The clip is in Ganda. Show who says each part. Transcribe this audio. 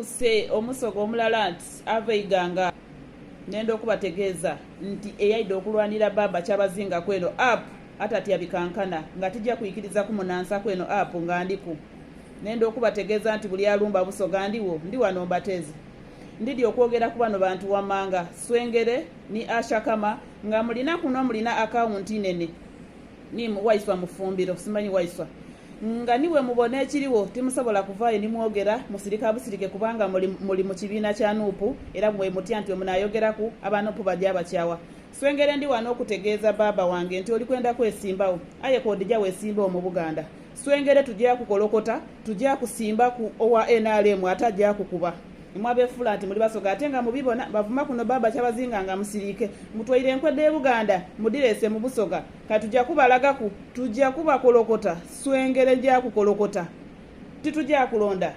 Speaker 1: Kuse omusoga omulala nti aveiganga nenda okubategeeza nti eyayidde okulwanira baba kyabazinga kweno app atatya bikankana nga tijja kuyikiriza kumunansa kweno app nga ndiku nenda okubategeeza nti buli alumba Busoga ndiwo ndi wano mbatezi ndidi okwogera ku bano bantu wamanga Swengere ni Ashakama nga mulina kuno mulina akawunti nene ni waiswa mufumbiro simanyi waiswa nga niwe mubone ekiriwo timusobola kuvaayo nimwogera musirika busirike kubanga muli mu kibiina kya nuupu era mwe mutya nti omunayogeraku abanuupu bajja abakyawa Swengere ndi wano okutegeeza baba wange nti oli kwenda kwesimbawo aye kodija wesimbawo mu Buganda Swengere tujja kukolokota tujja kusimba ku owa NRM atajja kukuba mwabefula nti muli Basoga ate nga mubibona bavuma kuno baba kyabazinga nga musirike mutwaire enkwedde e Buganda mudirese mu Busoga katujja kubalagaku tujja kubakolokota Swengere jja kukolokota titujja kulonda